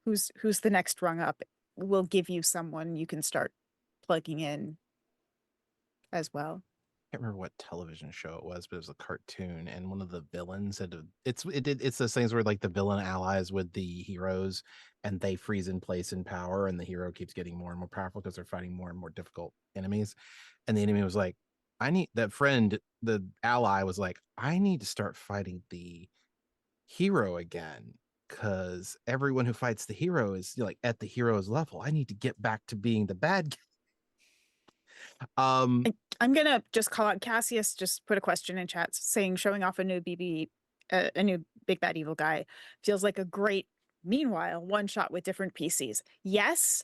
who's the next rung up will give you someone you can start plugging in as well. I can't remember what television show it was, but it was a cartoon, and one of the villains it's those things where like the villain allies with the heroes, and they freeze in place in power, and the hero keeps getting more and more powerful because they're fighting more and more difficult enemies. And the enemy was like, the ally was like, I need to start fighting the hero again, because everyone who fights the hero is like at the hero's level. I need to get back to being the bad guy. I'm gonna just call out Cassius. Just put a question in chat saying showing off a new a new big bad evil guy feels like a great. Meanwhile, one shot with different PCs. Yes,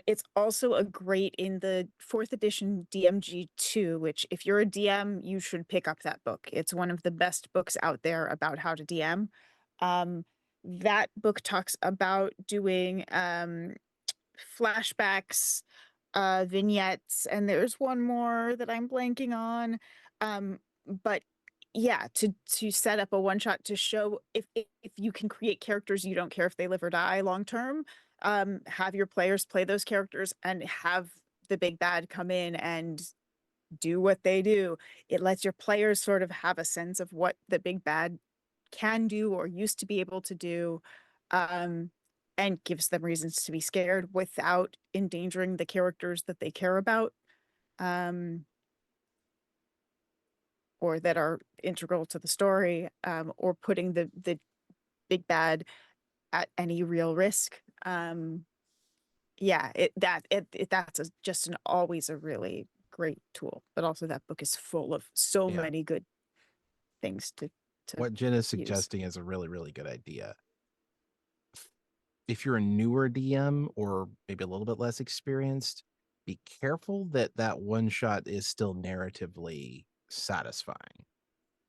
it's also a great in the 4th edition DMG2, which if you're a DM, you should pick up that book. It's one of the best books out there about how to DM. That book talks about doing flashbacks, vignettes, and there's one more that I'm blanking on. But yeah, to set up a one shot to show if you can create characters, you don't care if they live or die long term. Have your players play those characters and have the big bad come in and do what they do. It lets your players sort of have a sense of what the big bad can do or used to be able to do. And gives them reasons to be scared without endangering the characters that they care about, or that are integral to the story, or putting the big bad at any real risk. Yeah, that's just always a really great tool. But also that book is full of so Yeah. many good things to What Jen is use. suggesting is a really, really good idea. If you're a newer DM or maybe a little bit less experienced, be careful that that one shot is still narratively satisfying.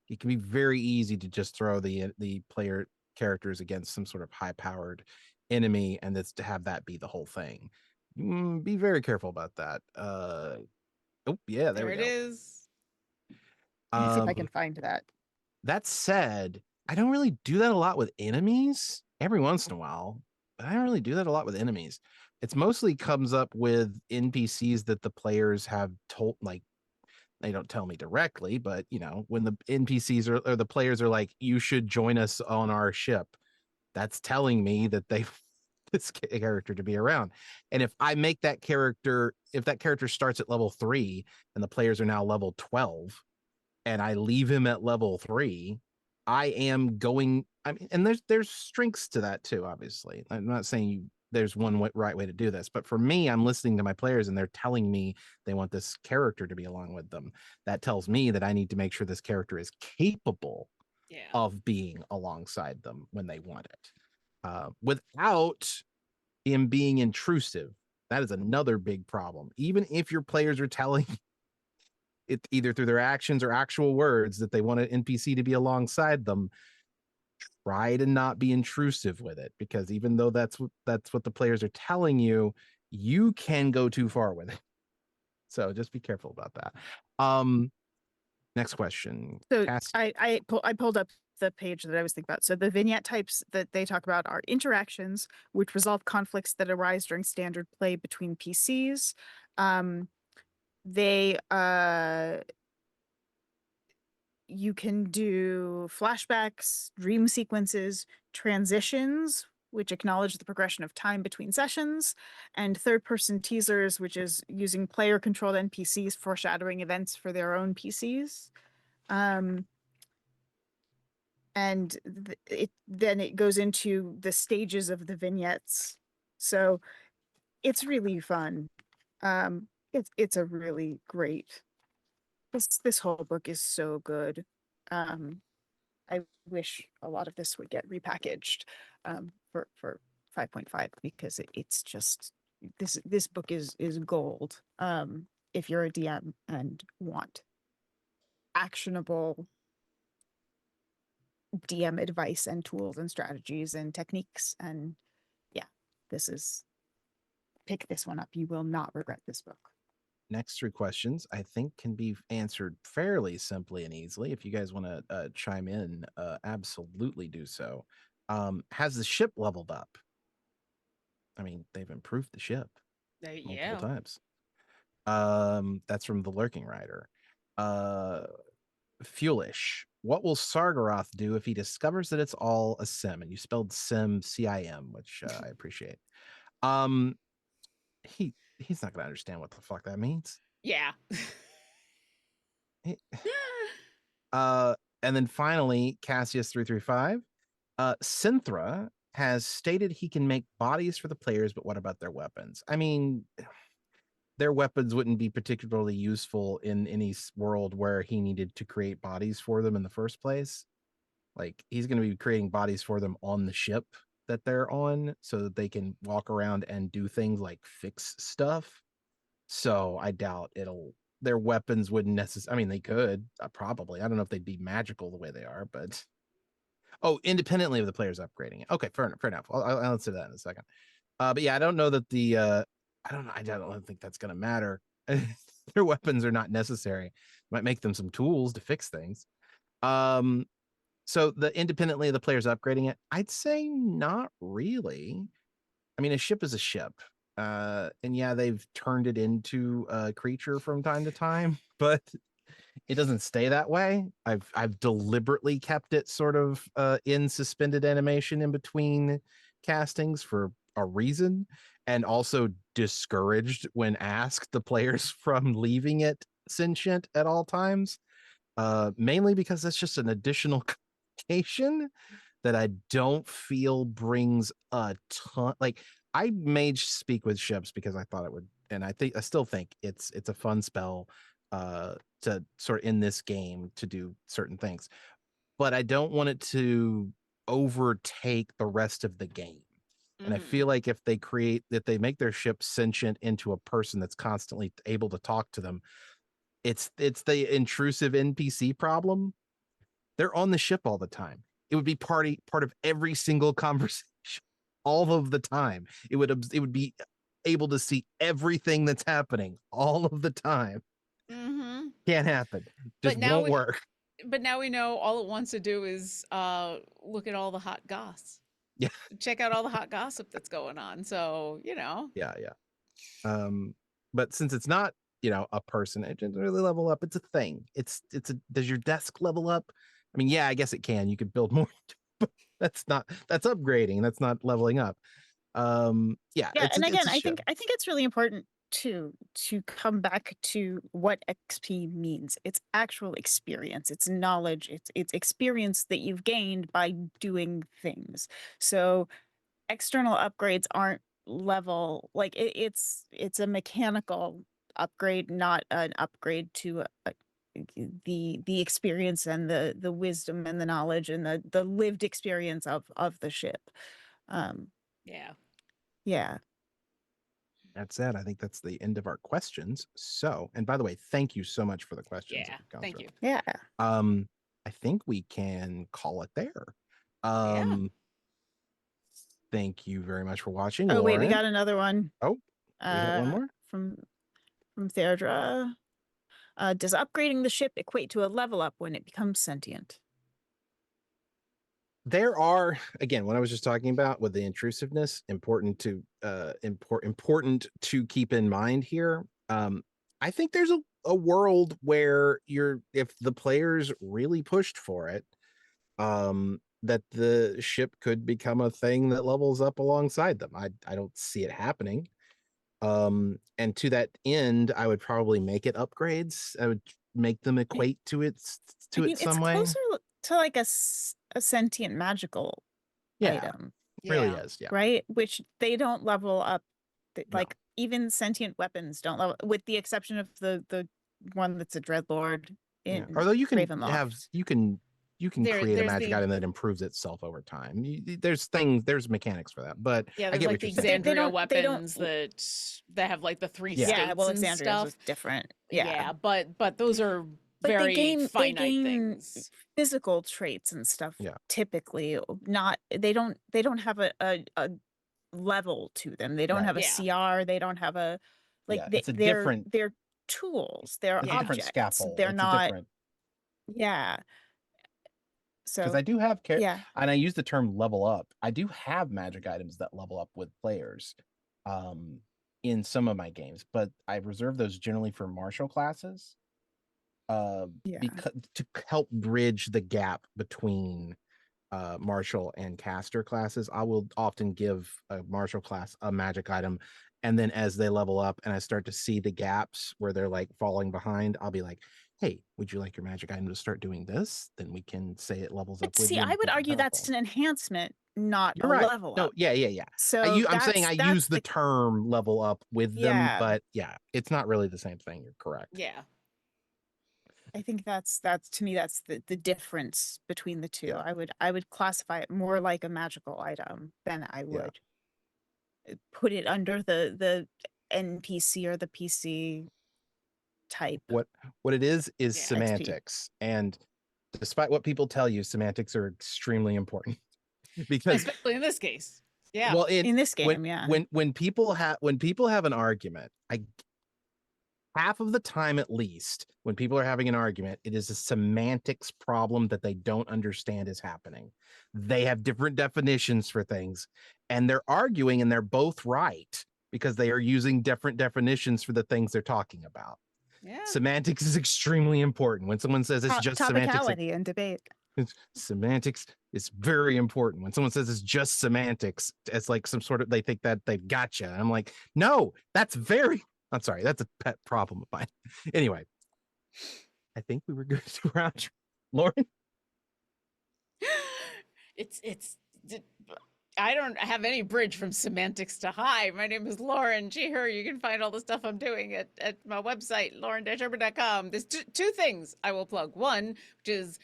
It can be very easy to just throw the player characters against some sort of high powered enemy, and that's to have that be the whole thing. Be very careful about that. Oh yeah, there we it go. is. See if I can find that. That said, I don't really do that a lot with enemies. Every once in a while, but I don't really do that a lot with enemies. It's mostly comes up with NPCs that the players have told, like, they don't tell me directly, but when the NPCs or the players are like, you should join us on our ship, that's telling me that they this character to be around. And if I make that character, if that character starts at level 3 and the players are now level 12, and I leave him at level 3, I am going. I mean, and there's strengths to that too. Obviously, I'm not saying there's one right way to do this, but for me, I'm listening to my players, and they're telling me they want this character to be along with them. That tells me that I need to make sure this character is capable of being alongside them when they want it, without him being intrusive. That is another big problem. Even if your players are telling it either through their actions or actual words that they want an NPC to be alongside them, try to not be intrusive with it, because even though that's what the players are telling you, you can go too far with it. So just be careful about that. Next question. So Cast. I pulled up the page that I was thinking about. So the vignette types that they talk about are interactions, which resolve conflicts that arise during standard play between PCs. They you can do flashbacks, dream sequences, transitions, which acknowledge the progression of time between sessions, and third-person teasers, which is using player-controlled NPCs foreshadowing events for their own PCs. And then it goes into the stages of the vignettes. So it's really fun. It's a really great. This whole book is so good. I wish a lot of this would get repackaged for 5.5 because it's just this book is gold. If you're a DM and want actionable DM advice and tools and strategies and techniques, and yeah, pick this one up. You will not regret this book. Next 3 questions I think can be answered fairly simply and easily. If you guys want to chime in, absolutely do so. Has the ship leveled up? I mean, they've improved the ship multiple Yeah. times. That's from the Lurking Rider. Fuelish. What will Sargaroth do if he discovers that it's all a sim? And you spelled sim CIM, which I appreciate. He's not gonna understand what the fuck that means. Yeah. He- and then finally, Cassius335. Synthra has stated he can make bodies for the players, but what about their weapons? I mean, their weapons wouldn't be particularly useful in any world where he needed to create bodies for them in the first place. Like, he's going to be creating bodies for them on the ship that they're on so that they can walk around and do things like fix stuff. So I doubt their weapons wouldn't necessarily, I mean, they could probably. I don't know if they'd be magical the way they are, but independently of the players upgrading it. Okay, fair enough. I'll answer that in a second. But yeah, I don't know that I don't think that's gonna matter. Their weapons are not necessary. Might make them some tools to fix things. So the independently of the players upgrading it, I'd say not really. I mean, a ship is a ship. And yeah, they've turned it into a creature from time to time, but it doesn't stay that way. I've deliberately kept it sort of in suspended animation in between castings for a reason, and also discouraged when asked the players from leaving it sentient at all times. Mainly because that's just an additional complication that I don't feel brings a ton. Like, I made speak with ships because I thought it would, and I still think it's a fun spell to sort of in this game to do certain things, but I don't want it to overtake the rest of the game. And I feel like if they make their ship sentient into a person that's constantly able to talk to them, it's the intrusive NPC problem. They're on the ship all the time. It would be part of every single conversation all of the time. It would be able to see everything that's happening all of the time. Can't happen. Just won't work. But now we know all it wants to do is look at all the hot goss. Yeah. Check out all the hot gossip that's going on. So, Yeah. But since it's not, a person, it doesn't really level up. It's a thing. Does your desk level up? I mean, yeah, I guess it can. You could build more, but that's upgrading. That's not leveling up. Yeah. And again, I think it's really important to come back to what XP means. It's actual experience, it's knowledge, it's experience that you've gained by doing things. So external upgrades aren't level, like it's a mechanical upgrade, not an upgrade to the experience and the wisdom and the knowledge and the lived experience of the ship. Yeah. That's it. I think that's the end of our questions. So, and by the way, thank you so much for the questions. Yeah, thank you. Yeah. I think we can call it there. Thank you very much for watching, Oh, wait, we Lauren. got another one. Oh, we hit one more? From Therdra. Does upgrading the ship equate to a level up when it becomes sentient? There are, again, what I was just talking about with the intrusiveness, important to keep in mind here. I think there's a world where if the players really pushed for it, that the ship could become a thing that levels up alongside them. I don't see it happening. And to that end, I would probably make it upgrades. I would make them equate to it some it's way. closer to like a sentient magical item. Really is, yeah. Right? Which they don't level up. No. Like even sentient weapons don't level, with the exception of the one that's a dreadlord in Although you can Ravenloft. you can create a magic item that improves itself over time. There's mechanics for that, but yeah, I get like what the you're saying. Exandria weapons that have like the 3 states well, and Exandria's stuff. was different. Yeah, but those are but very they finite gain things. Physical traits and stuff. Yeah. Typically, they don't have a level to them. They don't have a CR. They don't have a they're tools. They're objects. Different scaffold. They're it's not different. Yeah. So because I do have and I use the term level up. I do have magic items that level up with players in some of my games, but I reserve those generally for martial classes. Because to help bridge the gap between martial and caster classes, I will often give a martial class a magic item, and then as they level up and I start to see the gaps where they're like falling behind, I'll be like, hey, would you like your magic item to start doing this? Then we can say it levels up with you. I would argue that's an enhancement, not You're a right. level No, up. yeah. So I'm saying I use the term level up with them, but yeah, it's not really the same thing. You're correct. Yeah. I think that's to me, that's the difference between the two. I would classify it more like a magical item than I would put it under the NPC or the PC type. What it is semantics. And despite what people tell you, semantics are extremely important. Because especially in this case. Yeah. Well, in this game, when people have an argument, half of the time at least, when people are having an argument, it is a semantics problem that they don't understand is happening. They have different definitions for things, and they're arguing, and they're both right because they are using different definitions for the things they're talking about. Yeah. Semantics is extremely important. When someone says it's just semantics, and debate. Semantics is very important. When someone says it's just semantics, it's like some sort of, they think that they've got you. And I'm like, no, I'm sorry, that's a pet problem of mine. Anyway, I think we were good to round. Lauren? I don't have any bridge from semantics to hi. My name is Lauren G. Her. You can find all the stuff I'm doing at my website, lauren-urban.com. There's two things I will plug. One, which is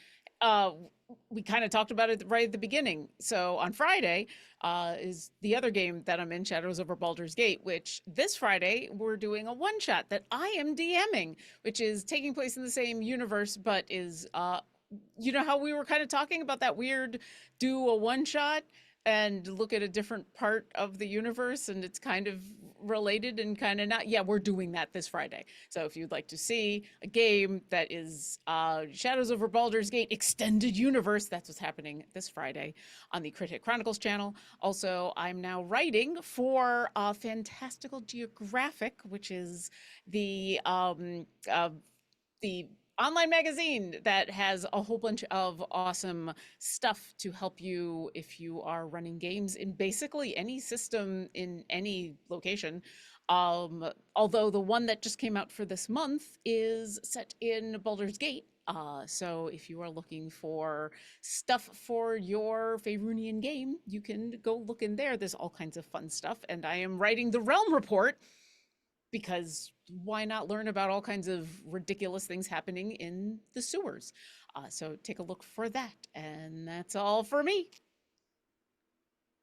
we kind of talked about it right at the beginning. So on Friday is the other game that I'm in, Shadows Over Baldur's Gate, which this Friday we're doing a one-shot that I am DMing, which is taking place in the same universe, but is, you know how we were kind of talking about that weird do a one-shot and look at a different part of the universe, and it's kind of related and kind of not. Yeah, we're doing that this Friday. So if you'd like to see a game that is Shadows Over Baldur's Gate Extended Universe, that's what's happening this Friday on the Crit Hit Chronicles channel. Also, I'm now writing for Fantastical Geographic, which is the online magazine that has a whole bunch of awesome stuff to help you if you are running games in basically any system in any location. Although the one that just came out for this month is set in Baldur's Gate. So if you are looking for stuff for your Faerunian game, you can go look in there. There's all kinds of fun stuff. And I am writing the Realm Report, because why not learn about all kinds of ridiculous things happening in the sewers? So take a look for that. And that's all for me.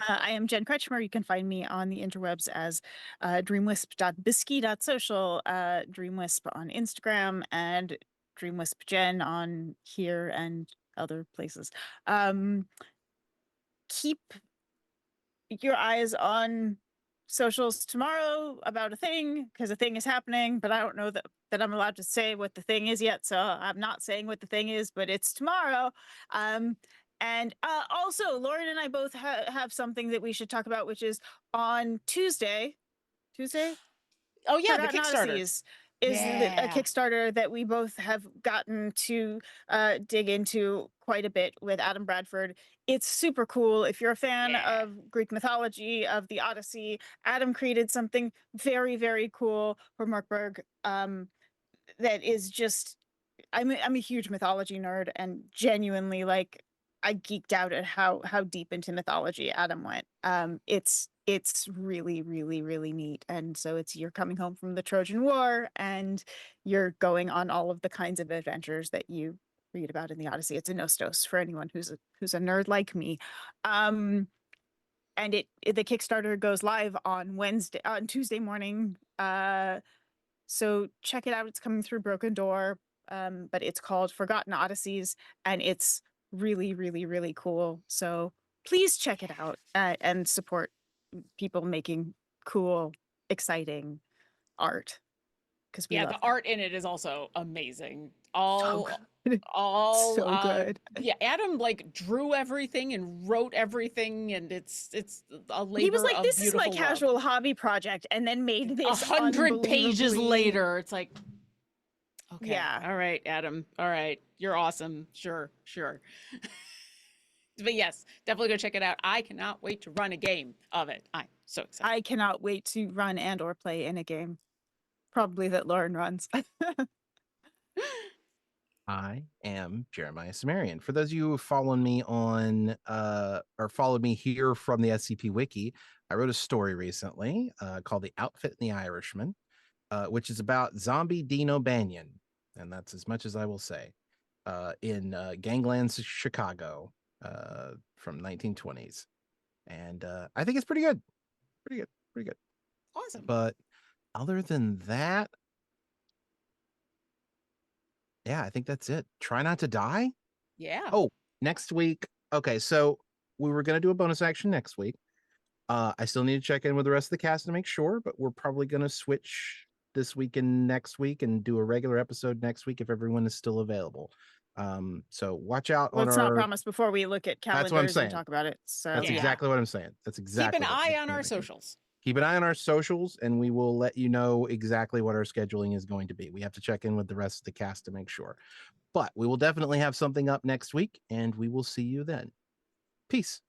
I am Jen Kretschmer. You can find me on the interwebs as dreamwisp.bisky.social, dreamwisp on Instagram, and dreamwispjen on here and other places. keep your eyes on socials tomorrow about a thing, because a thing is happening, but I don't know that I'm allowed to say what the thing is yet, so I'm not saying what the thing is, but it's tomorrow. And also, Lauren and I both have something that we should talk about, which is on Tuesday. Tuesday? Oh yeah, the Forgotten Kickstarter. Odysseys is a Yeah. Kickstarter that we both have gotten to dig into quite a bit with Adam Bradford. It's super cool. If you're a fan Yeah. of Greek mythology, of the Odyssey, Adam created something very, very cool for Mark Berg, that is just I'm a huge mythology nerd, and genuinely, like, I geeked out at how deep into mythology Adam went. It's really, really, really neat. And so you're coming home from the Trojan War, and you're going on all of the kinds of adventures that you read about in the Odyssey. It's a Nostos for anyone who's a nerd like me. And the Kickstarter goes live on Tuesday morning. So check it out. It's coming through Broken Door, but it's called Forgotten Odysseys, and it's really, really, really cool. So please check it out, and support people making cool, exciting art, because we Yeah, love the that. art in it is also amazing. So good. So good. Yeah, Adam like drew everything and wrote everything, and it's a He was labor like, of "This is my beautiful love. casual hobby project," and then made this 100 pages unbelievably. later, it's like, okay, Yeah. all right, Adam, all right, you're awesome. Sure, sure. But yes, definitely go check it out. I cannot wait to run a game of it. I'm so excited. I cannot wait to run and or play in a game, probably that Lauren runs. I am Jeremiah Sumerian. For those of you who followed me on or followed me here from the SCP Wiki, I wrote a story recently called The Outfit and the Irishman, which is about zombie Dino Banyan. And that's as much as I will say. In Gangland, Chicago, from 1920s. And I think it's pretty good. Pretty good. Pretty good. Awesome. But other than that, yeah, I think that's it. Try not to die. Yeah. Oh, next week. Okay, so we were gonna do a bonus action next week. I still need to check in with the rest of the cast to make sure, but we're probably gonna switch this week and next week and do a regular episode next week if everyone is still available. So watch out on Let's not our. promise before we look at That's what I'm calendars and saying. talk about it. So That's Yeah. exactly what I'm saying. That's Keep exactly an what eye I'm on our thinking. socials. Keep an eye on our socials, and we will let you know exactly what our scheduling is going to be. We have to check in with the rest of the cast to make sure. But we will definitely have something up next week, and we will see you then. Peace.